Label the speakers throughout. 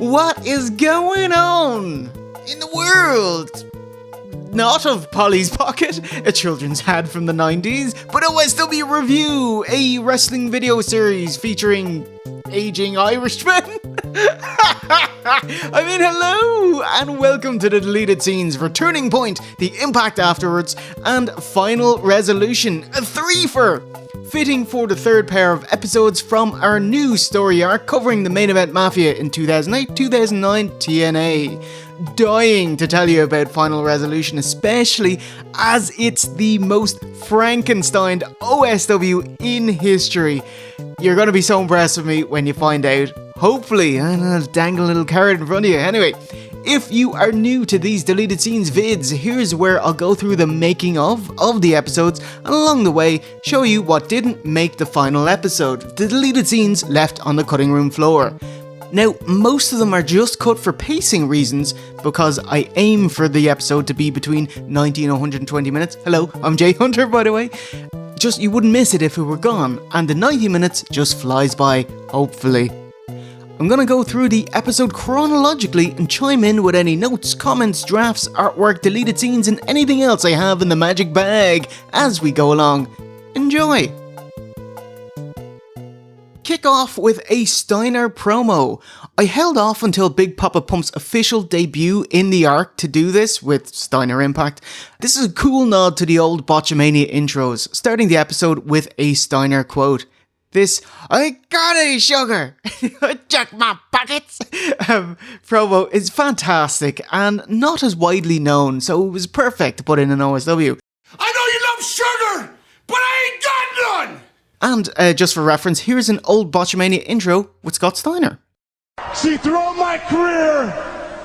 Speaker 1: What is going on in the world? Not of Polly's Pocket, a children's ad from the 90s, but OSW Review, a wrestling video series featuring aging Irishmen. I mean, hello, and welcome to the Deleted Scenes for Turning Point, The Impact Afterwards, and Final Resolution, a threefer. Fitting for the third pair of episodes from our new story arc covering the Main Event Mafia in 2008-2009 TNA. Dying to tell you about Final Resolution, especially as it's the most Frankensteined OSW in history. You're going to be so impressed with me when you find out. Hopefully, I'll dangle a little carrot in front of you. Anyway, if you are new to these Deleted Scenes vids, here's where I'll go through the making of the episodes, and along the way, show you what didn't make the final episode, the deleted scenes left on the cutting room floor. Now, most of them are just cut for pacing reasons, because I aim for the episode to be between 90 and 120 minutes. Hello, I'm Jay Hunter, by the way. Just, you wouldn't miss it if it were gone, and the 90 minutes just flies by, hopefully. I'm going to go through the episode chronologically and chime in with any notes, comments, drafts, artwork, deleted scenes, and anything else I have in the magic bag as we go along. Enjoy! Kick off with a Steiner promo. I held off until Big Papa Pump's official debut in the arc to do this with Steiner Impact. This is a cool nod to the old Botchamania intros, starting the episode with a Steiner quote. This, I got any sugar, check my pockets, promo is fantastic and not as widely known, so it was perfect to put in an OSW.
Speaker 2: I know you love sugar, but I ain't got none!
Speaker 1: And just for reference, here's an old Botchamania intro with Scott Steiner.
Speaker 2: See, throughout my career,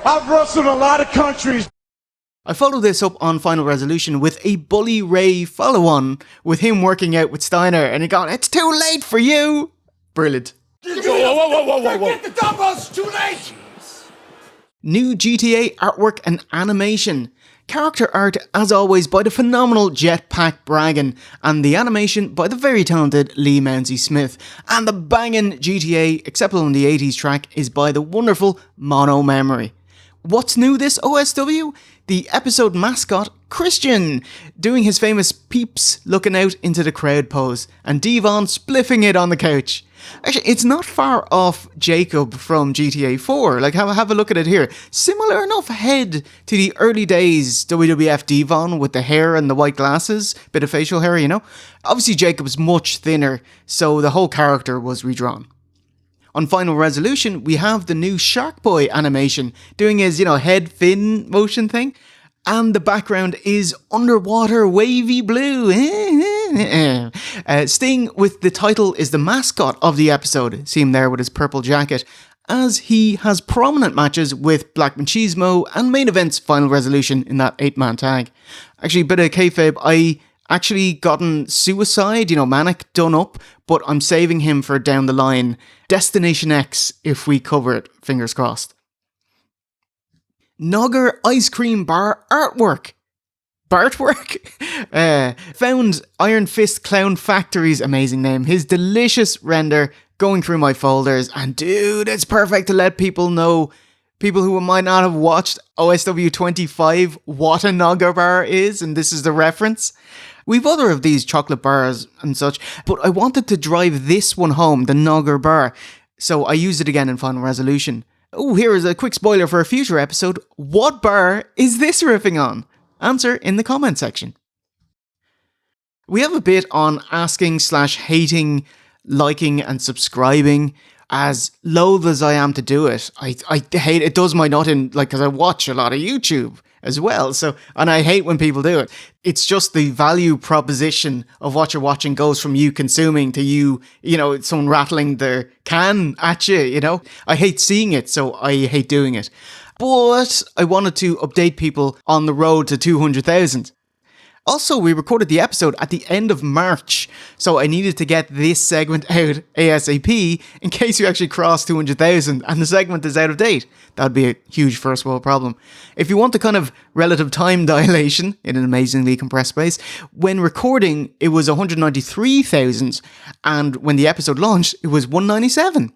Speaker 2: I've wrestled a lot of countries.
Speaker 1: I followed this up on Final Resolution with a Bully Ray follow-on with him working out with Steiner, and he got, it's too late for you! Brilliant.
Speaker 2: Whoa. Get the dumbbells, too late!
Speaker 1: New GTA artwork and animation. Character art, as always, by the phenomenal Jetpack Bragan, and the animation by the very talented Lee Mounsey Smith. And the bangin' GTA, acceptable in the 80s track, is by the wonderful Mono Memory. What's new this OSW? The episode mascot, Christian, doing his famous peeps looking out into the crowd pose, and Devon spliffing it on the couch. Actually, it's not far off Jacob from GTA 4, like have a look at it here. Similar enough head to the early days WWF Devon with the hair and the white glasses, bit of facial hair, you know. Obviously Jacob's much thinner, so the whole character was redrawn. On Final Resolution, we have the new Shark Boy animation, doing his, head fin motion thing. And the background is underwater wavy blue. Sting with the title is the mascot of the episode. See him there with his purple jacket. As he has prominent matches with Black Machismo and Main Event's Final Resolution in that 8-man tag. Actually, a bit of kayfabe, I actually gotten Suicide, Manic, done up, but I'm saving him for down the line. Destination X, if we cover it, fingers crossed. Nogger Ice Cream Bar artwork. Bartwork? Found Iron Fist Clown Factory's amazing name. His delicious render going through my folders. And dude, it's perfect to let people know, people who might not have watched OSW25, what a Nogger bar is. And this is the reference. We've other of these chocolate bars and such, but I wanted to drive this one home, the Nogger bar, so I used it again in Final Resolution. Oh, here is a quick spoiler for a future episode. What bar is this riffing on? Answer in the comment section. We have a bit on asking/hating, liking and subscribing. As loath as I am to do it, I hate it. Does my nut in, because I watch a lot of YouTube as well, and I hate when people do it. It's just the value proposition of what you're watching goes from you consuming to you, someone rattling their can at you, I hate seeing it, so I hate doing it. But I wanted to update people on the road to 200,000. Also, we recorded the episode at the end of March, so I needed to get this segment out ASAP in case you actually cross 200,000 and the segment is out of date. That'd be a huge first world problem. If you want the kind of relative time dilation in an amazingly compressed space, when recording it was 193,000 and when the episode launched it was 197.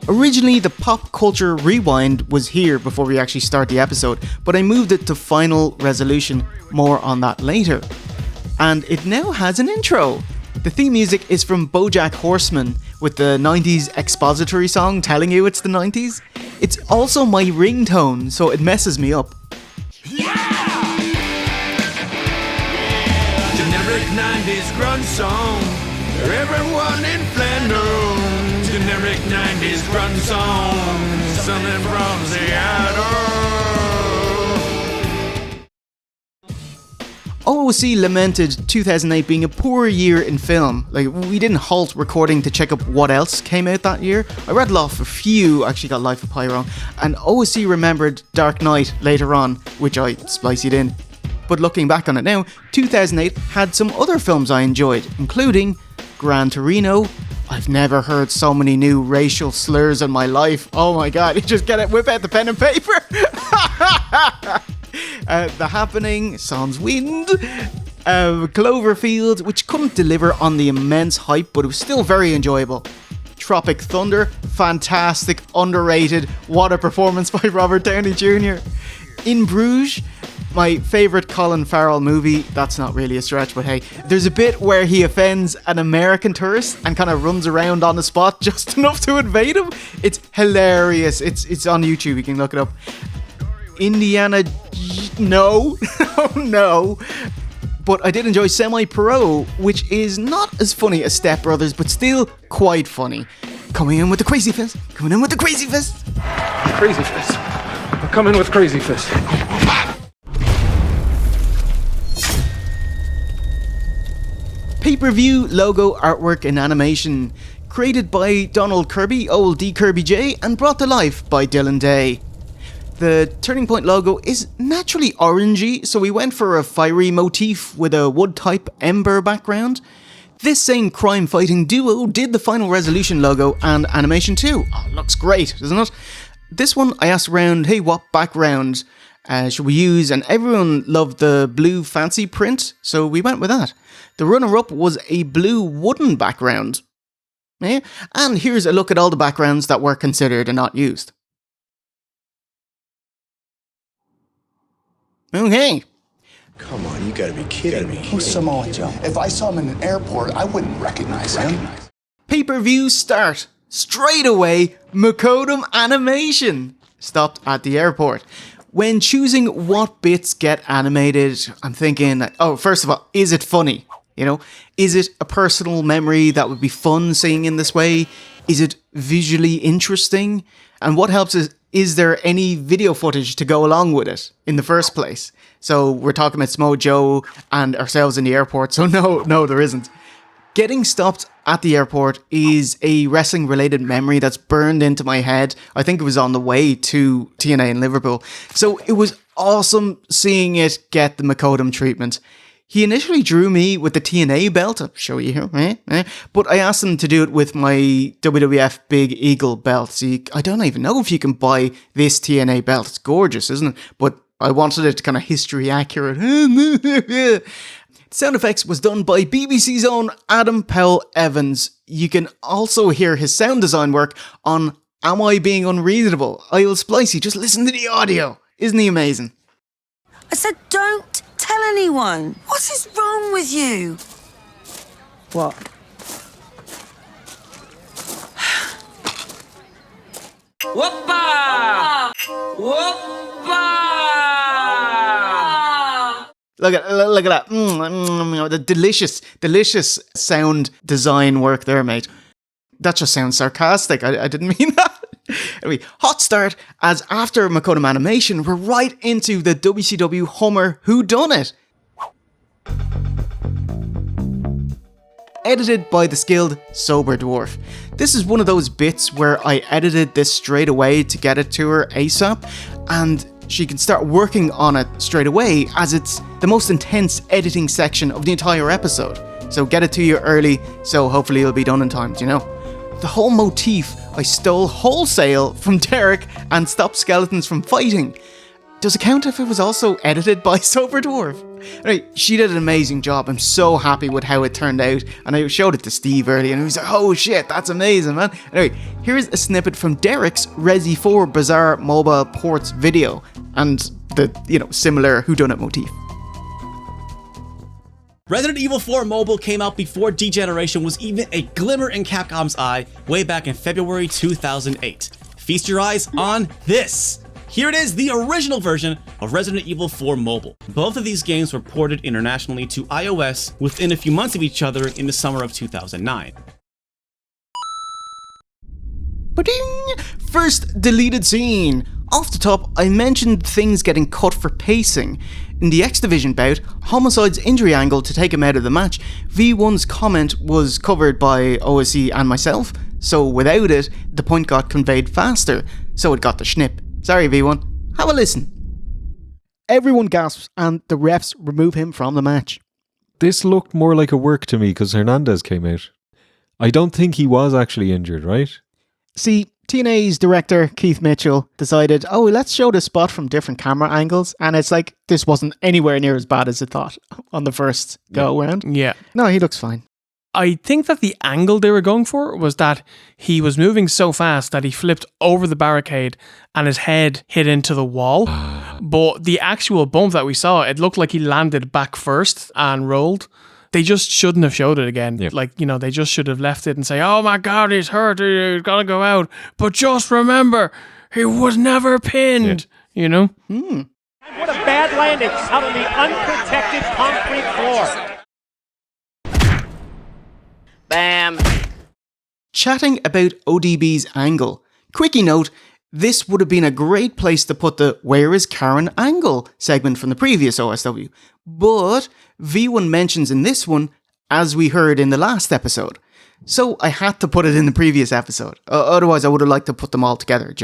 Speaker 1: Originally, the Pop Culture Rewind was here before we actually start the episode, but I moved it to Final Resolution, more on that later. And it now has an intro. The theme music is from BoJack Horseman, with the 90s expository song telling you it's the 90s. It's also my ringtone, so it messes me up.
Speaker 3: Generic 90s grunge song for everyone in Flanders. Generic 90s grunge song, something from Seattle.
Speaker 1: OOC lamented 2008 being a poor year in film. Like, we didn't halt recording to check up what else came out that year. I rattled off a few, actually got Life of Pi wrong, and OOC remembered Dark Knight later on, which I spliced in. But looking back on it now, 2008 had some other films I enjoyed, including Gran Torino. I've never heard so many new racial slurs in my life. Oh my god, you just get it, whip out the pen and paper. The Happening, Sans Wind, Cloverfield, which couldn't deliver on the immense hype, but it was still very enjoyable. Tropic Thunder, fantastic, underrated, what a performance by Robert Downey Jr. In Bruges, my favourite Colin Farrell movie. That's not really a stretch, but hey, there's a bit where he offends an American tourist and kind of runs around on the spot just enough to invade him. It's hilarious. It's on YouTube, you can look it up. Indiana, no, no. But I did enjoy Semi-Pro, which is not as funny as Step Brothers, but still quite funny. Coming in with the crazy fist. Coming in with the crazy fist.
Speaker 4: Crazy fist. I'm coming with crazy fist.
Speaker 1: Pay-per-view logo artwork and animation, created by Donald Kirby, old D Kirby J, and brought to life by Dylan Day. The Turning Point logo is naturally orangey, so we went for a fiery motif with a wood-type ember background. This same crime-fighting duo did the Final Resolution logo and animation too. Oh, looks great, doesn't it? This one I asked around, hey, what background should we use? And everyone loved the blue fancy print, so we went with that. The runner-up was a blue wooden background. Yeah? And here's a look at all the backgrounds that were considered and not used. Okay.
Speaker 5: Come on, you gotta be kidding me.
Speaker 6: Who's Samoa Joe? If I saw him in an airport, I wouldn't recognize him.
Speaker 1: Pay-per-view start. Straight away, Makodum animation. Stopped at the airport. When choosing what bits get animated, I'm thinking, oh, first of all, is it funny? You know, is it a personal memory that would be fun seeing in this way? Is it visually interesting? And what helps is there any video footage to go along with it in the first place? So we're talking about Smo Joe and ourselves in the airport, so no, there isn't. Getting stopped at the airport is a wrestling related memory that's burned into my head. I think it was on the way to TNA in Liverpool. So it was awesome seeing it get the Makodum treatment. He initially drew me with the TNA belt, I'll show you here, but I asked him to do it with my WWF Big Eagle belt. See, I don't even know if you can buy this TNA belt. It's gorgeous, isn't it? But I wanted it kind of history accurate. Sound effects was done by BBC's own Adam Powell Evans. You can also hear his sound design work on Am I Being Unreasonable? I'll splice you, just listen to the audio. Isn't he amazing?
Speaker 7: I said don't tell anyone. What is wrong with you?
Speaker 8: What?
Speaker 3: Whoppa! Whoppa!
Speaker 1: Look at that. The delicious sound design work there, mate. That just sounds sarcastic. I didn't mean that. Anyway, hot start, as after Makodum animation, we're right into the WCW Hummer Whodunit. Edited by the skilled Sober Dwarf. This is one of those bits where I edited this straight away to get it to her ASAP, and she can start working on it straight away, as it's the most intense editing section of the entire episode. So get it to you early, so hopefully it'll be done in time, you know? The whole motif I stole wholesale from Derek and Stop Skeletons from Fighting. Does it count if it was also edited by Sober Dwarf? Anyway, she did an amazing job. I'm so happy with how it turned out. And I showed it to Steve earlier and he was like, oh shit, that's amazing, man. Anyway, here's a snippet from Derek's Resi 4 Bizarre Mobile Ports video and the, similar whodunit motif.
Speaker 9: Resident Evil 4 Mobile came out before Degeneration was even a glimmer in Capcom's eye way back in February 2008. Feast your eyes on this! Here it is, the original version of Resident Evil 4 Mobile. Both of these games were ported internationally to iOS within a few months of each other in the summer of 2009.
Speaker 1: Ba-ding! First deleted scene. Off the top, I mentioned things getting cut for pacing. In the X Division bout, Homicide's injury angle to take him out of the match, V1's comment was covered by OSE and myself, so without it, the point got conveyed faster, so it got the schnip. Sorry V1, have a listen. Everyone gasps and the refs remove him from the match.
Speaker 10: This looked more like a work to me because Hernandez came out. I don't think he was actually injured, right?
Speaker 1: See, TNA's director, Keith Mitchell, decided, let's show the spot from different camera angles. And it's like, this wasn't anywhere near as bad as it thought on the first go around.
Speaker 11: Yeah.
Speaker 1: No, he looks fine.
Speaker 11: I think that the angle they were going for was that he was moving so fast that he flipped over the barricade and his head hit into the wall. But the actual bump that we saw, it looked like he landed back first and rolled. They just shouldn't have showed it again.
Speaker 10: Yep.
Speaker 11: They just should have left it and say, oh my God, he's hurt, he's got to go out. But just remember, he was never pinned,
Speaker 12: What a bad landing out on the unprotected concrete floor.
Speaker 3: Bam.
Speaker 1: Chatting about ODB's angle. Quickie note, this would have been a great place to put the Where is Karen angle segment from the previous OSW. But V1 mentions in this one, as we heard in the last episode. So I had to put it in the previous episode. Otherwise I would have liked to put them all together,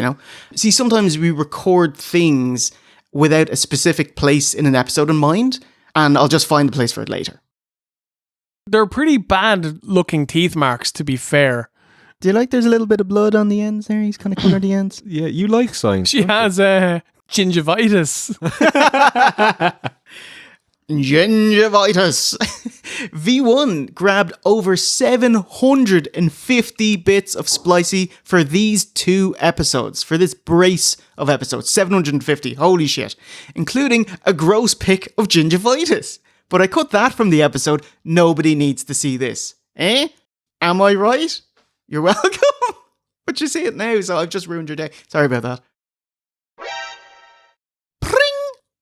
Speaker 1: See, sometimes we record things without a specific place in an episode in mind, and I'll just find the place for it later.
Speaker 11: They're pretty bad looking teeth marks, to be fair.
Speaker 1: Do you like there's a little bit of blood on the ends there? He's kind of covered the ends.
Speaker 10: Yeah, you like science.
Speaker 11: She has gingivitis.
Speaker 1: Gingivitis. V1 grabbed over 750 bits of splicey for these 2 episodes, for this brace of episodes. 750, holy shit. Including a gross pic of gingivitis. But I cut that from the episode. Nobody needs to see this. Eh? Am I right? You're welcome. But you see it now, so I've just ruined your day. Sorry about that. Pring!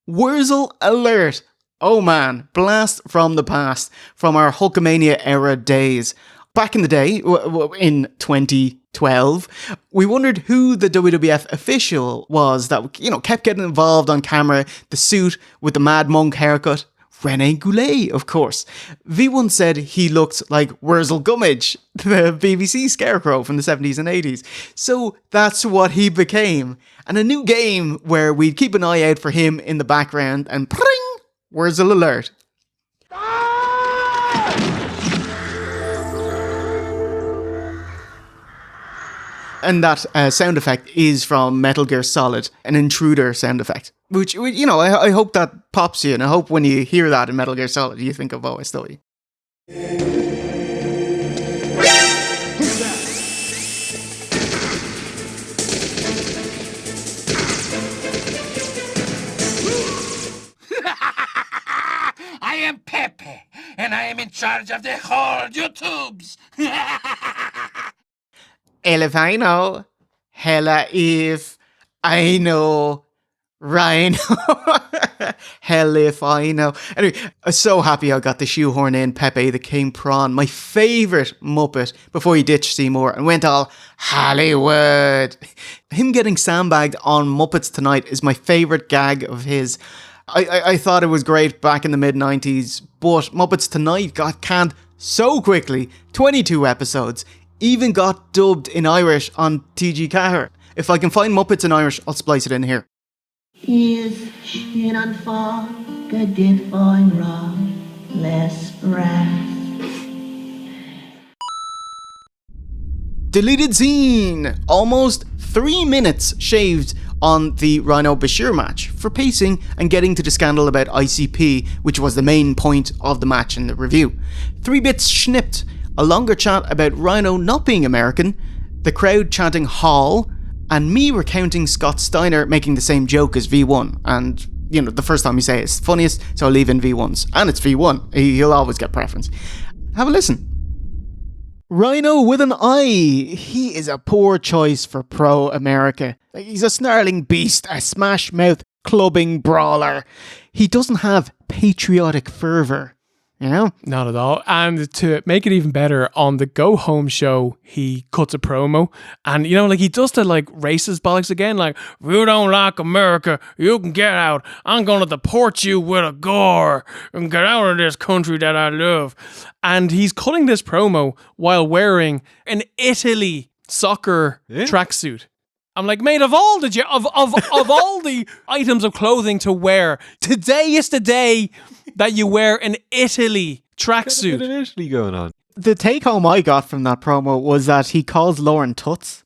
Speaker 1: Wurzel alert. Oh man, blast from the past, from our Hulkamania era days. Back in the day, in 2012, we wondered who the WWF official was that, kept getting involved on camera, the suit with the Mad Monk haircut. René Goulet, of course. V1 said he looked like Wurzel Gummidge, the BBC scarecrow from the 70s and 80s. So that's what he became. And a new game where we'd keep an eye out for him in the background and pring! Wurzel alert. And that sound effect is from Metal Gear Solid, an intruder sound effect. Which, I hope that pops you, and I hope when you hear that in Metal Gear Solid, you think of OSW.
Speaker 3: I am Pepe, and I am in charge of the whole YouTubes.
Speaker 1: If I know, hella if I know, Rhino. Hell if I know. Anyway, I'm so happy I got the shoehorn in Pepe the King Prawn, my favourite Muppet, before he ditched Seymour and went all Hollywood. Him getting sandbagged on Muppets Tonight is my favourite gag of his. I thought it was great back in the mid-90s, but Muppets Tonight got canned so quickly. 22 episodes. Even got dubbed in Irish on TG Cahir. If I can find Muppets in Irish, I'll splice it in here.
Speaker 13: Is shin and fog a did find wrong less brass.
Speaker 1: Deleted scene! Almost 3 minutes shaved on the Rhino Bashir match for pacing and getting to the scandal about ICP, which was the main point of the match in the review. 3 bits schnipped, a longer chat about Rhino not being American, the crowd chanting Hall, and me recounting Scott Steiner making the same joke as V1. And, you know, the first time you say it's funniest, so I'll leave in V1's. And it's V1. He'll always get preference. Have a listen. Rhino with an I. He is a poor choice for pro-America. He's a snarling beast, a smash-mouth clubbing brawler. He doesn't have patriotic fervour, you know?
Speaker 11: Not at all. And to make it even better, on the Go Home show, he cuts a promo. And, you know, like, he does the, like, racist bollocks again. Like, if you don't like America, you can get out. I'm going to deport you with a gore and get out of this country that I love. And he's cutting this promo while wearing an Italy soccer tracksuit. I'm like, mate, of all the of all the items of clothing to wear, today is the day that you wear an Italy tracksuit.
Speaker 10: Got a bit of Italy going on.
Speaker 1: The take home I got from that promo was that he calls Lauren Toots.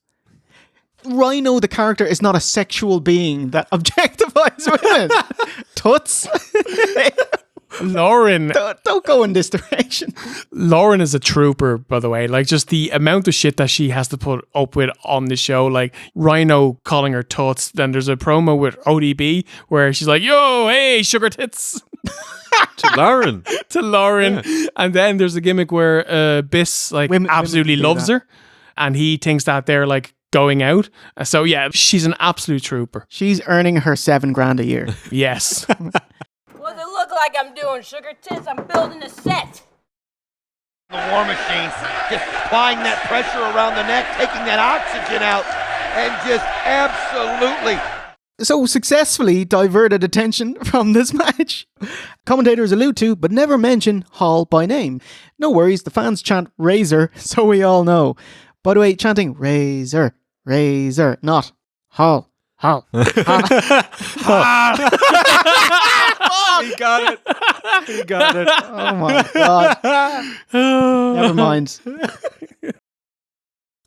Speaker 1: Rhino, the character, is not a sexual being that objectifies women. Toots.
Speaker 11: Lauren.
Speaker 1: Don't go in this direction.
Speaker 11: Lauren is a trooper, by the way. Like, just the amount of shit that she has to put up with on the show. Like, Rhino calling her toots. Then there's a promo with ODB where she's like, yo, hey, sugar tits.
Speaker 10: To Lauren.
Speaker 11: To Lauren. Yeah. And then there's a gimmick where Biss, like, absolutely loves her. And he thinks that they're, like, going out. So, yeah, she's an absolute trooper.
Speaker 1: She's earning her $7,000 a year.
Speaker 11: Yes.
Speaker 14: What does it look like I'm doing, sugar tits? I'm building a set.
Speaker 3: The War Machine, just applying that pressure around the neck, taking that oxygen out, and just absolutely...
Speaker 1: So successfully diverted attention from this match. Commentators allude to, but never mention, Hall by name. No worries, the fans chant Razor, so we all know. By the way, chanting Razor, Razor, not Hall, Hall, Hall.
Speaker 10: He got it. He got it.
Speaker 1: Oh my god. Never mind.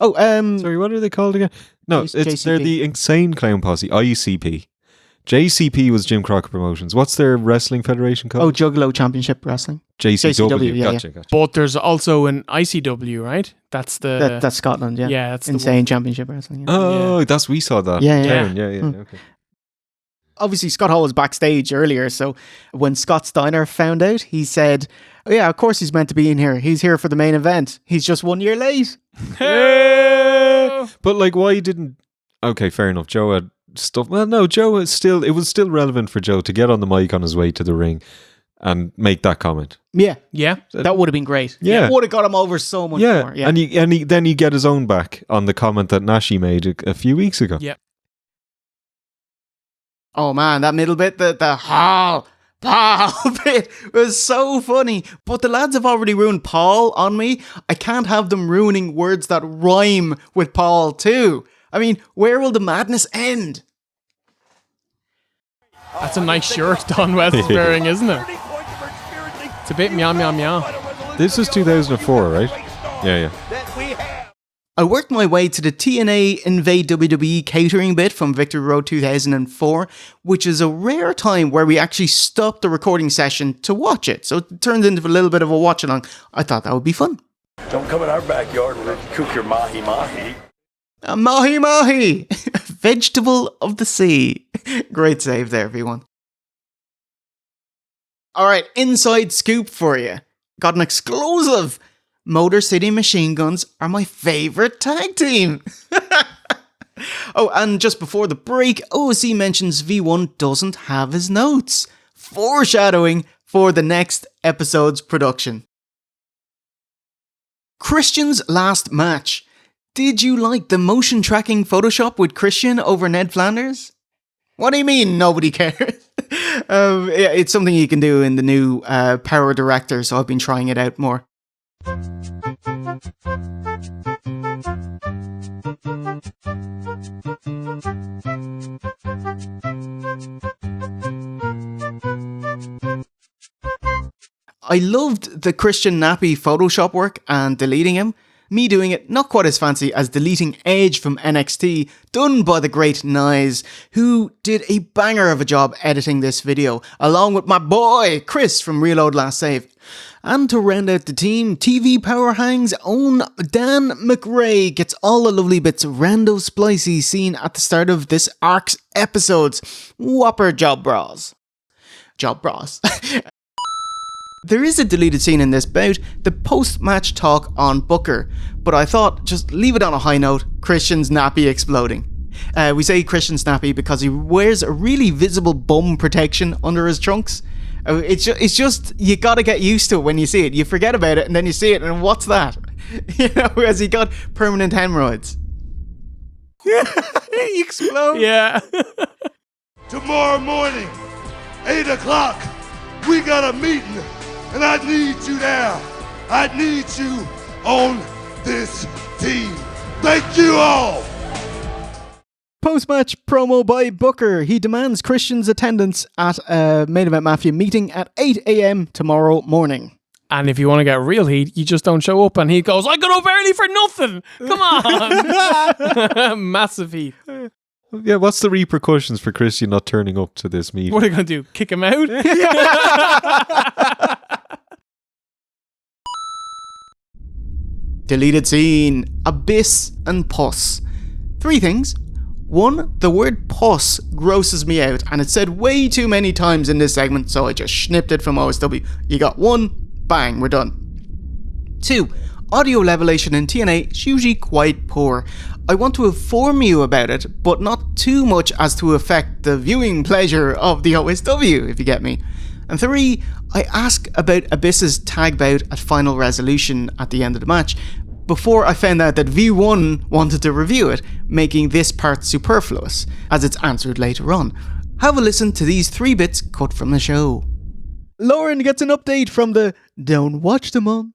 Speaker 1: Oh,
Speaker 10: sorry, what are they called again? No, they're the Insane Clown Posse, ICP. JCP was Jim Crockett Promotions. What's their wrestling federation called?
Speaker 1: Oh, Juggalo Championship Wrestling.
Speaker 10: JCW.
Speaker 1: Yeah,
Speaker 10: gotcha.
Speaker 11: But there's also an ICW, right? That's the...
Speaker 1: That's Scotland, yeah.
Speaker 11: Yeah, that's
Speaker 1: Insane Championship Wrestling. Yeah.
Speaker 10: Oh, that's, we saw that.
Speaker 1: Yeah.
Speaker 10: Okay.
Speaker 1: Obviously, Scott Hall was backstage earlier, so when Scott Steiner found out, he said, oh yeah, of course he's meant to be in here. He's here for the main event. He's just 1 year late.
Speaker 10: Hey! But like, why didn't... Okay, fair enough. Joe had stuff... Well, no, Joe is still... It was still relevant for Joe to get on the mic on his way to the ring and make that comment.
Speaker 1: Yeah.
Speaker 11: Yeah.
Speaker 1: That would have been great.
Speaker 10: Yeah.
Speaker 1: It would have got him over so much more. Yeah.
Speaker 10: And then he get his own back on the comment that Nashi made a few weeks ago.
Speaker 11: Yeah.
Speaker 1: Oh man, that middle bit, the Hall, Paul bit was so funny. But the lads have already ruined Paul on me. I can't have them ruining words that rhyme with Paul too. I mean, where will the madness end?
Speaker 11: That's a nice shirt Don West is wearing, isn't it? It's a bit meow meow meow.
Speaker 10: This is 2004, right? Yeah.
Speaker 1: I worked my way to the TNA Invade WWE catering bit from Victory Road 2004, which is a rare time where we actually stopped the recording session to watch it. So it turned into a little bit of a watch along. I thought that would be fun.
Speaker 15: Don't come in our backyard and cook your mahi-mahi.
Speaker 1: Mahi-mahi! Vegetable of the sea. Great save there, everyone. Alright, inside scoop for you. Got an exclusive. Motor City Machine Guns are my favourite tag team. Oh, and just before the break, OSC mentions V1 doesn't have his notes. Foreshadowing for the next episode's production. Christian's last match. Did you like the motion tracking Photoshop with Christian over Ned Flanders? What do you mean nobody cares? It's something you can do in the new Power Director, so I've been trying it out more. I loved the Christian Nappy Photoshop work and deleting him. Me doing it not quite as fancy as deleting Edge from NXT, done by the great Nyes, who did a banger of a job editing this video, along with my boy Chris from Reload Last Save. And to round out the team, TV Power Hang's own Dan McRae gets all the lovely bits of rando splicey seen at the start of this arc's episodes. Whopper job bras. Job bras. There is a deleted scene in this bout, the post-match talk on Booker, but I thought just leave it on a high note, Christian's nappy exploding. We say Christian's nappy because he wears a really visible bum protection under his trunks. It's just you gotta get used to it when you see it. You forget about it and then you see it and what's that? You know, has he got permanent hemorrhoids? He explodes.
Speaker 11: Yeah.
Speaker 2: Tomorrow morning, 8 o'clock, we got a meeting, and I need you there. I need you on this team. Thank you all.
Speaker 1: Post-match promo by Booker. He demands Christian's attendance at a Main Event Mafia meeting at 8 a.m. tomorrow morning.
Speaker 11: And if you want to get real heat, you just don't show up. And he goes, I got up early for nothing. Come on. Massive heat.
Speaker 10: Yeah, what's the repercussions for Christian not turning up to this meeting?
Speaker 11: What are you going to do? Kick him out?
Speaker 1: Deleted scene. Abyss and pus. 3 things. 1, the word pus grosses me out, and it's said way too many times in this segment, so I just snipped it from OSW. You got 1, bang, we're done. 2, audio levelation in TNA is usually quite poor. I want to inform you about it, but not too much as to affect the viewing pleasure of the OSW, if you get me. And 3, I ask about Abyss's tag bout at Final Resolution at the end of the match, before I found out that V1 wanted to review it, making this part superfluous, as it's answered later on. Have a listen to these 3 bits cut from the show. Lauren gets an update from the Don't Watch Them on.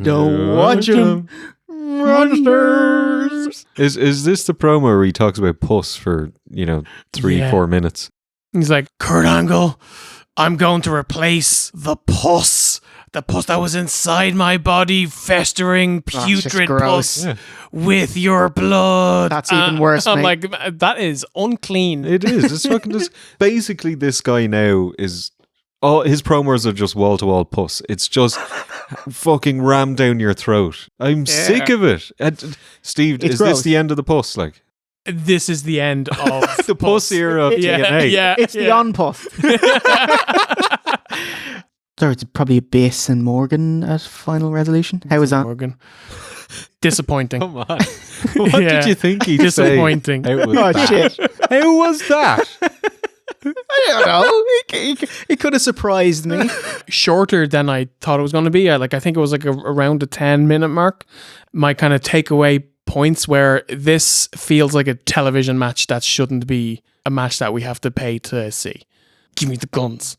Speaker 1: Don't watch them. Monsters.
Speaker 10: Is this the promo where he talks about pus for, 3-4 minutes?
Speaker 11: He's like, Kurt Angle, I'm going to replace the pus. The pus that was inside my body, festering, putrid pus, with your blood.
Speaker 1: That's even worse,
Speaker 11: I'm
Speaker 1: mate.
Speaker 11: like, that is unclean.
Speaker 10: It is. It's fucking just... Basically, this guy now is... All his promos are just wall-to-wall pus. It's just fucking rammed down your throat. I'm sick of it. Steve,
Speaker 1: It's
Speaker 10: is
Speaker 1: gross.
Speaker 10: this the end of the pus? Like,
Speaker 11: This is the end of
Speaker 10: the pus era of TNA.
Speaker 11: Yeah,
Speaker 1: It's the on-puff. Sorry, it's probably Abyss and Morgan at Final Resolution. How was that?
Speaker 11: Morgan. Disappointing.
Speaker 10: Come on. What did you think he'd
Speaker 11: Disappointing.
Speaker 10: say? How was
Speaker 1: Oh,
Speaker 10: that?
Speaker 1: shit.
Speaker 10: How was that?
Speaker 1: I don't know. It could have surprised me.
Speaker 11: Shorter than I thought it was going to be. I think it was like around the 10-minute mark. My kind of takeaway points where this feels like a television match that shouldn't be a match that we have to pay to see. Give me the guns.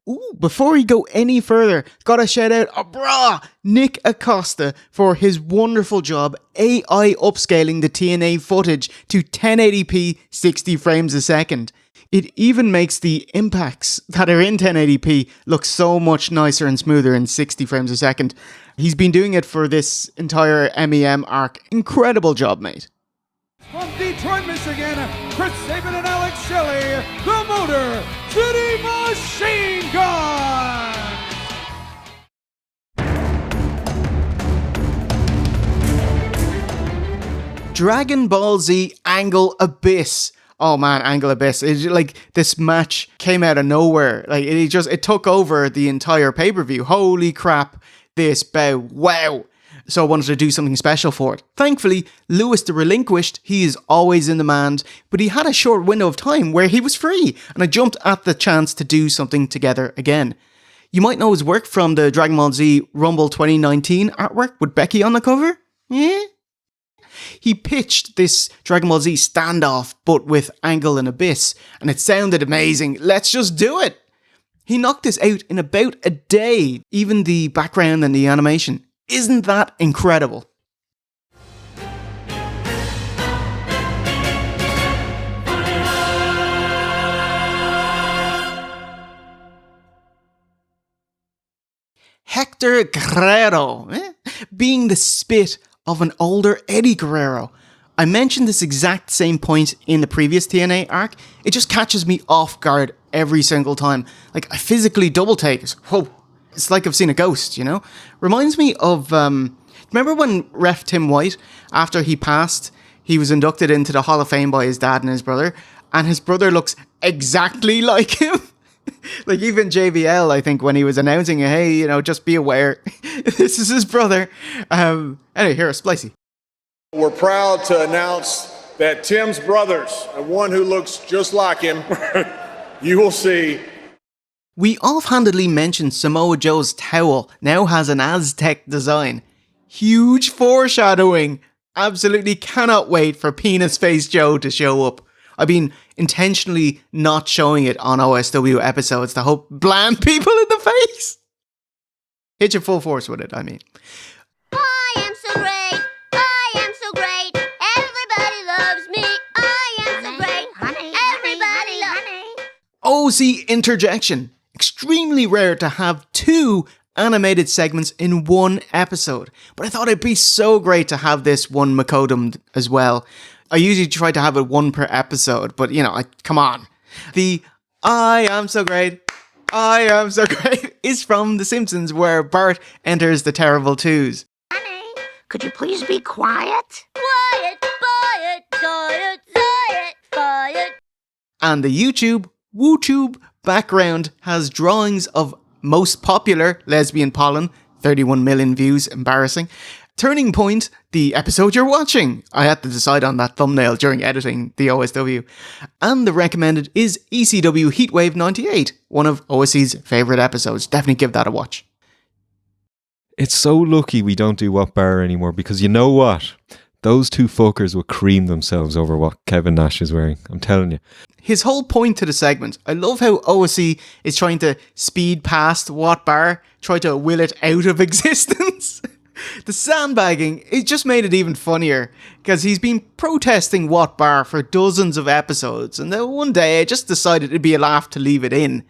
Speaker 1: Ooh, before we go any further, gotta shout out Nick Acosta for his wonderful job AI upscaling the TNA footage to 1080p 60 frames a second. It even makes the impacts that are in 1080p look so much nicer and smoother in 60 frames a second. He's been doing it for this entire MEM arc. Incredible job, mate.
Speaker 2: From Detroit, Michigan, Chris Sabin and Alex Shelley, the Motor City Machine Gun!
Speaker 1: Dragon Ball Z Angle Abyss. Oh man, Angle Abyss. It's like this match came out of nowhere. Like it took over the entire pay-per-view. Holy crap, this bout. Wow. So I wanted to do something special for it. Thankfully, Lewis the Relinquished, he is always in demand, but he had a short window of time where he was free, and I jumped at the chance to do something together again. You might know his work from the Dragon Ball Z Rumble 2019 artwork with Becky on the cover. Yeah? He pitched this Dragon Ball Z standoff, but with Angle and Abyss, and it sounded amazing. Let's just do it! He knocked this out in about a day, even the background and the animation. Isn't that incredible? Hector Guerrero, being the spit of an older Eddie Guerrero. I mentioned this exact same point in the previous TNA arc. It just catches me off guard every single time. Like, I physically double take. Whoa, it's like I've seen a ghost, you know? Reminds me of, remember when Ref Tim White, after he passed, he was inducted into the Hall of Fame by his dad and his brother, and his brother looks exactly like him? Like, even JBL, I think, when he was announcing it, hey, you know, just be aware, this is his brother. Anyway, here, Splicey.
Speaker 16: We're proud to announce that Tim's brothers, and one who looks just like him, you will see.
Speaker 1: We offhandedly mentioned Samoa Joe's towel now has an Aztec design. Huge foreshadowing. Absolutely cannot wait for Penis Face Joe to show up. I've been intentionally not showing it on OSW episodes to hope bland people in the face. Hit your full force with it, I mean.
Speaker 17: I am so great. I am so great. Everybody loves me. I am so great. Everybody loves me.
Speaker 1: OC interjection. Extremely rare to have 2 animated segments in one episode. But I thought it'd be so great to have this one Makodomed as well. I usually try to have it 1 per episode, but you know, come on. The I am so great, I am so great is from The Simpsons, where Bart enters the terrible twos.
Speaker 13: Honey, could you please be quiet?
Speaker 17: Quiet, quiet, quiet, quiet, quiet.
Speaker 1: And the WooTube background has drawings of most popular lesbian pollen, 31 million views, embarrassing. Turning Point, the episode you're watching. I had to decide on that thumbnail during editing the OSW. And the recommended is ECW Heatwave 98, one of OSC's favourite episodes. Definitely give that a watch.
Speaker 10: It's so lucky we don't do What Bar anymore, because you know what? Those 2 fuckers would cream themselves over what Kevin Nash is wearing. I'm telling you.
Speaker 1: His whole point to the segment, I love how OSC is trying to speed past What Bar, try to will it out of existence. The sandbagging, it just made it even funnier, because he's been protesting What Bar for dozens of episodes, and then one day I just decided it'd be a laugh to leave it in.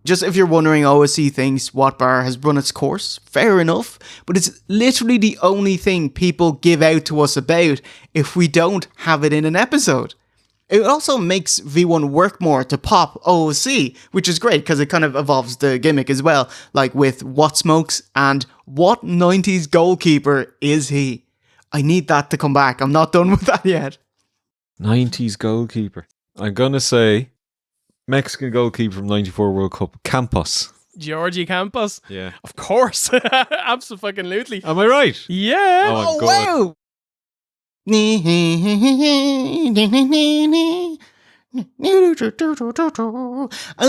Speaker 1: Just if you're wondering, OSC thinks What Bar has run its course, fair enough, but it's literally the only thing people give out to us about if we don't have it in an episode. It also makes V1 work more to pop OOC, which is great because it kind of evolves the gimmick as well, like with What Smokes and What 90s Goalkeeper is he? I need that to come back. I'm not done with that yet.
Speaker 10: 90s goalkeeper. I'm going to say Mexican goalkeeper from 94 World Cup, Campos.
Speaker 11: Georgie Campos?
Speaker 10: Yeah.
Speaker 11: Of course. Absolutely.
Speaker 10: Am I right?
Speaker 11: Yeah.
Speaker 1: Oh, wow. As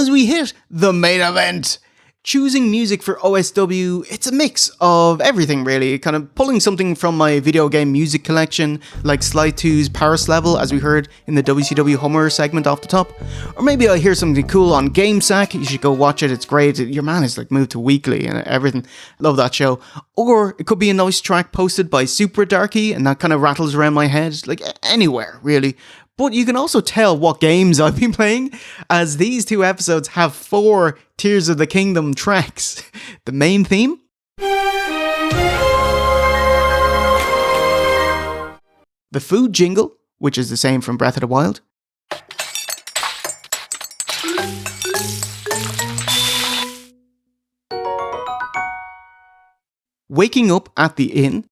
Speaker 1: we hit the main event, choosing music for OSW, it's a mix of everything really, kind of pulling something from my video game music collection, like Sly 2's Paris level, as we heard in the WCW Hummer segment off the top. Or maybe I'll hear something cool on GameSack, you should go watch it, it's great, your man is like moved to weekly and everything, love that show. Or it could be a nice track posted by Super Darky, and that kind of rattles around my head, like anywhere really. But you can also tell what games I've been playing, as these 2 episodes have 4 Tears of the Kingdom tracks. The main theme? The food jingle, which is the same from Breath of the Wild. Waking up at the inn.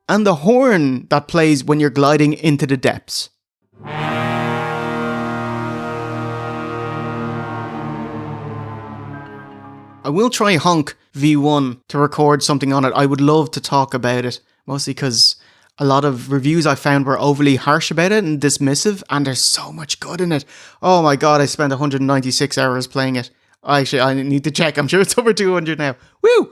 Speaker 1: And the horn that plays when you're gliding into the depths. I will try Honk V1 to record something on it. I would love to talk about it, mostly because a lot of reviews I found were overly harsh about it and dismissive, and there's so much good in it. Oh my god, I spent 196 hours playing it. Actually, I need to check. I'm sure it's over 200 now. Woo!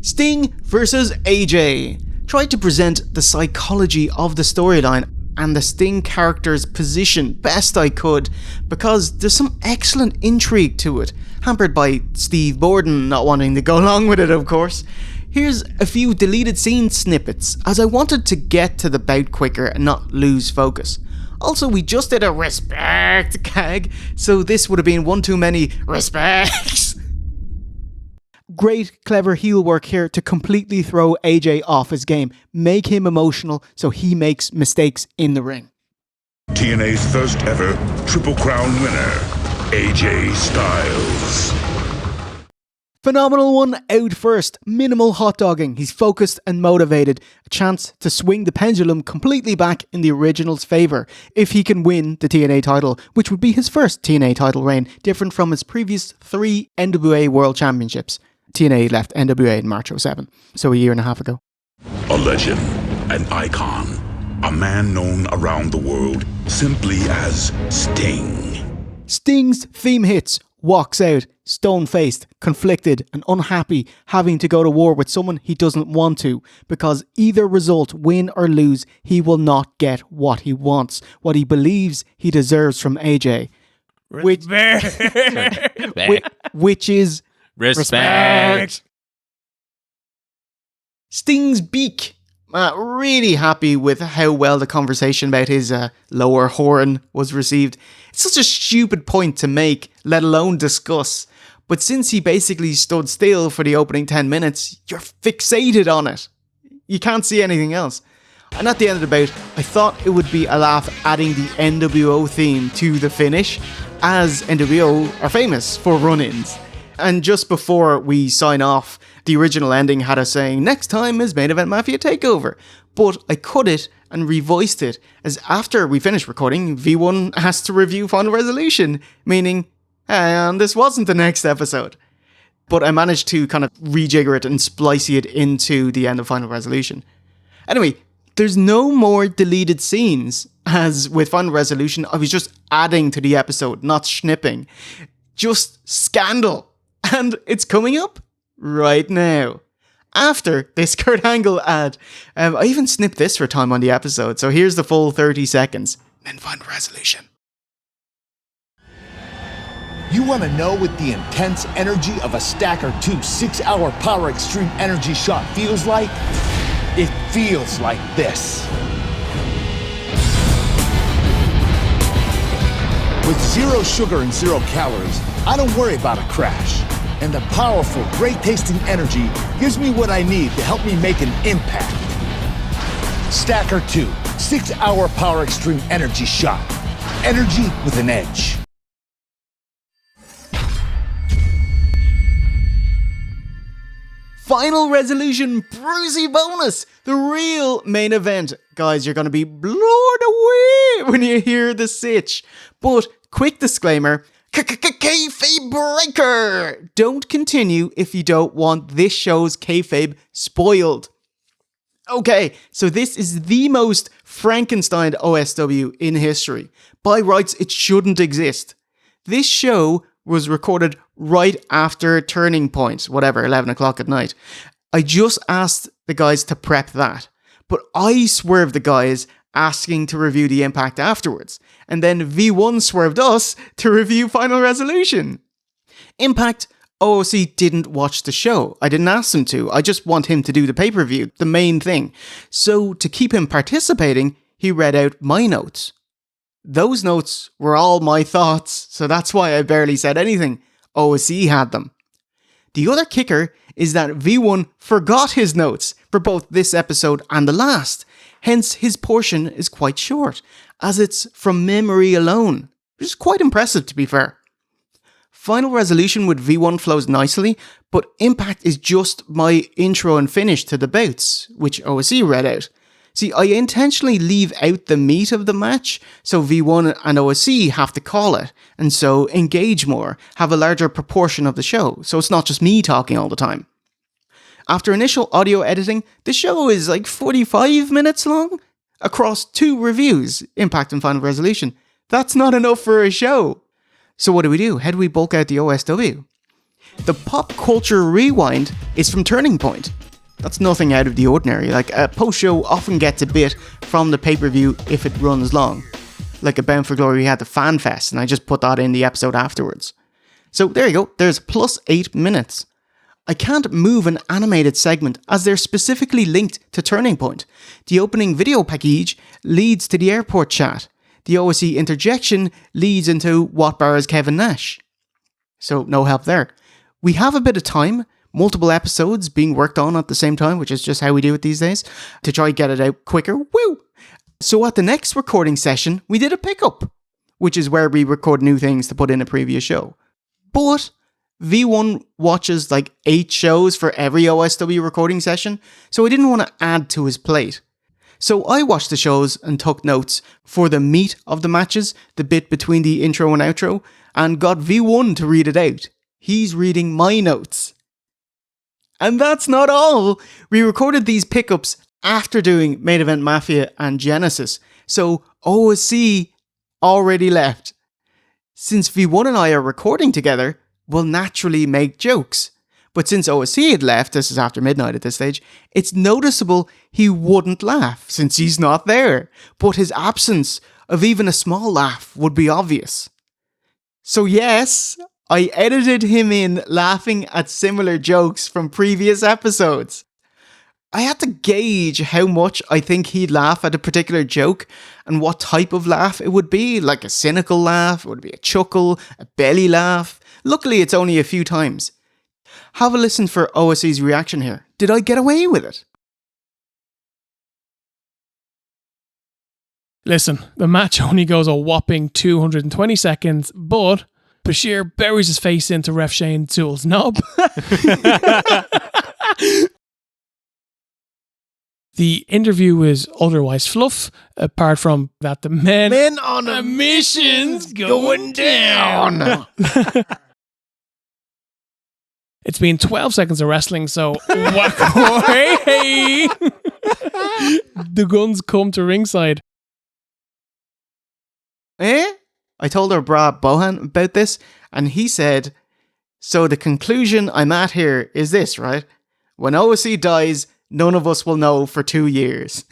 Speaker 1: Sting versus AJ. Tried to present the psychology of the storyline and the Sting character's position best I could, because there's some excellent intrigue to it, hampered by Steve Borden not wanting to go along with it, of course. Here's a few deleted scene snippets, as I wanted to get to the bout quicker and not lose focus. Also, we just did a respect gag, so this would have been one too many respects. Great, clever heel work here to completely throw AJ off his game. Make him emotional so he makes mistakes in the ring.
Speaker 18: TNA's first ever Triple Crown winner, AJ Styles.
Speaker 1: Phenomenal one out first. Minimal hot dogging. He's focused and motivated. A chance to swing the pendulum completely back in the original's favour if he can win the TNA title, which would be his first TNA title reign, different from his previous 3 NWA World Championships. TNA left NWA in March 07, so a year and a half ago.
Speaker 18: A legend, an icon, a man known around the world simply as Sting.
Speaker 1: Sting's theme hits. Walks out, stone-faced, conflicted and unhappy, having to go to war with someone he doesn't want to, because either result, win or lose, he will not get what he wants, what he believes he deserves from AJ. Which is respect. Sting's beak. Really happy with how well the conversation about his lower horn was received. It's such a stupid point to make, let alone discuss. But since he basically stood still for the opening 10 minutes, you're fixated on it. You can't see anything else. And at the end of the bout, I thought it would be a laugh adding the NWO theme to the finish, as NWO are famous for run-ins. And just before we sign off, the original ending had us saying, next time is Main Event Mafia Takeover. But I cut it and revoiced it, as after we finished recording, V1 has to review Final Resolution, meaning, and this wasn't the next episode. But I managed to kind of rejigger it and splice it into the end of Final Resolution. Anyway, there's no more deleted scenes, as with Final Resolution, I was just adding to the episode, not snipping. Just scandal. And it's coming up right now. After this Kurt Angle ad. I even snipped this for time on the episode, so here's the full 30 seconds. Then Final Resolution.
Speaker 19: You want to know what the intense energy of a Stacker 2 6-hour Power Extreme Energy shot feels like? It feels like this. With 0 sugar and 0 calories, I don't worry about a crash. And the powerful, great-tasting energy gives me what I need to help me make an impact. Stacker 2 6-hour Power Extreme Energy shot. Energy with an edge.
Speaker 1: Final Resolution Brucey bonus, the real main event. Guys, you're going to be blown away when you hear the sitch. But quick disclaimer, kayfabe breaker. Don't continue if you don't want this show's kayfabe spoiled. Okay, so this is the most Frankenstein OSW in history. By rights, it shouldn't exist. This show was recorded right after Turning Point, whatever, 11 o'clock at night. I just asked the guys to prep that, but I swerved the guys asking to review the Impact afterwards, and then V1 swerved us to review Final Resolution. Impact, OOC didn't watch the show. I didn't ask him to. I just want him to do the pay-per-view, the main thing. So to keep him participating, he read out my notes. Those notes were all my thoughts, so that's why I barely said anything. OSE had them. The other kicker is that V1 forgot his notes for both this episode and the last, hence his portion is quite short, as it's from memory alone, which is quite impressive to be fair. Final Resolution with V1 flows nicely, but Impact is just my intro and finish to the bouts, which OSE read out. See, I intentionally leave out the meat of the match, so V1 and OSC have to call it, and so engage more, have a larger proportion of the show, so it's not just me talking all the time. After initial audio editing, the show is like 45 minutes long, across 2 reviews, Impact and Final Resolution. That's not enough for a show. So what do? How do we bulk out the OSW? The Pop Culture Rewind is from Turning Point. That's nothing out of the ordinary. Like, a post-show often gets a bit from the pay-per-view if it runs long. Like a Bound for Glory, we had the Fan Fest, and I just put that in the episode afterwards. So there you go, there's plus 8 minutes. I can't move an animated segment as they're specifically linked to Turning Point. The opening video package leads to the airport chat. The OSC interjection leads into what bars Kevin Nash. So no help there. We have a bit of time, multiple episodes being worked on at the same time, which is just how we do it these days, to try get it out quicker. Woo! So at the next recording session, we did a pickup, which is where we record new things to put in a previous show. But V1 watches like 8 shows for every OSW recording session, so I didn't want to add to his plate. So I watched the shows and took notes for the meat of the matches, the bit between the intro and outro, and got V1 to read it out. He's reading my notes. And that's not all. We recorded these pickups after doing Main Event Mafia and Genesis, so OSC already left. Since V1 and I are recording together, we'll naturally make jokes. But since OSC had left, this is after midnight at this stage, it's noticeable he wouldn't laugh since he's not there. But his absence of even a small laugh would be obvious. So yes, I edited him in laughing at similar jokes from previous episodes. I had to gauge how much I think he'd laugh at a particular joke and what type of laugh it would be, like a cynical laugh, it would be a chuckle, a belly laugh. Luckily, it's only a few times. Have a listen for OSC's reaction here. Did I get away with it?
Speaker 11: Listen, the match only goes a whopping 220 seconds, but Bashir buries his face into Ref Shane Tool's knob. The interview is otherwise fluff, apart from that the men
Speaker 1: on
Speaker 11: a mission's going down. It's been 12 seconds of wrestling, so whack away. The guns come to ringside.
Speaker 1: I told our bra Bohan about this, and he said, so the conclusion I'm at here is this, right? When OSC dies, none of us will know for 2 years.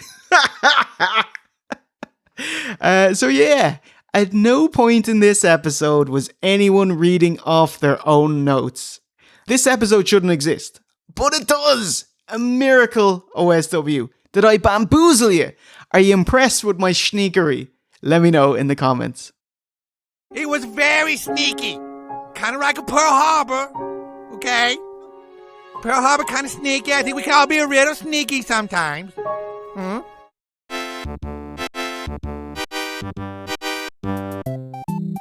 Speaker 1: So yeah, at no point in this episode was anyone reading off their own notes. This episode shouldn't exist, but it does! A miracle, OSW. Did I bamboozle you? Are you impressed with my sneakery? Let me know in the comments.
Speaker 3: It was very sneaky. Kind of like a Pearl Harbor, okay? Pearl Harbor kind of sneaky. I think we can all be a little sneaky sometimes.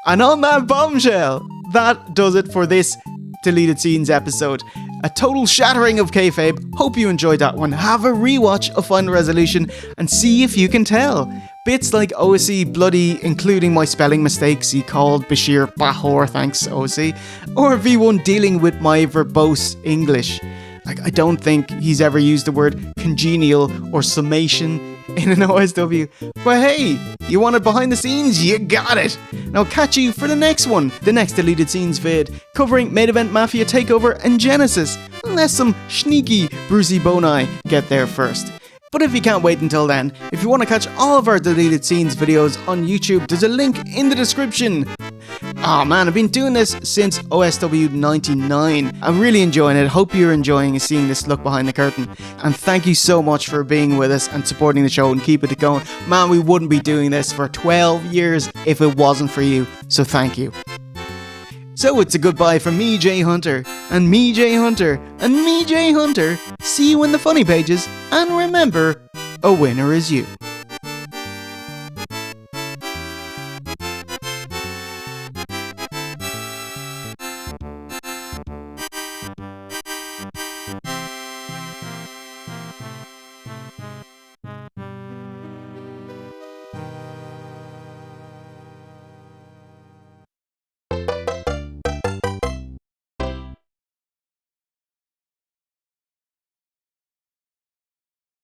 Speaker 1: And on that bombshell, that does it for this Deleted Scenes episode. A total shattering of kayfabe. Hope you enjoyed that one. Have a rewatch of Final Resolution and see if you can tell. Bits like OSC bloody, including my spelling mistakes, he called Bashir Bahor, thanks OSC, or V1 dealing with my verbose English. Like, I don't think he's ever used the word congenial or summation in an OSW. But hey, you want it behind the scenes? You got it! Now catch you for the next one, the next Deleted Scenes vid, covering Main Event Mafia Takeover and Genesis, unless some sneaky Brucey Bonai get there first. But if you can't wait until then, if you want to catch all of our Deleted Scenes videos on YouTube, there's a link in the description. Oh man, I've been doing this since OSW99. I'm really enjoying it. Hope you're enjoying seeing this look behind the curtain. And thank you so much for being with us and supporting the show and keeping it going. Man, we wouldn't be doing this for 12 years if it wasn't for you. So thank you. So it's a goodbye from me, Jay Hunter, and me, Jay Hunter, and me, Jay Hunter. See you in the funny pages, and remember, a winner is you.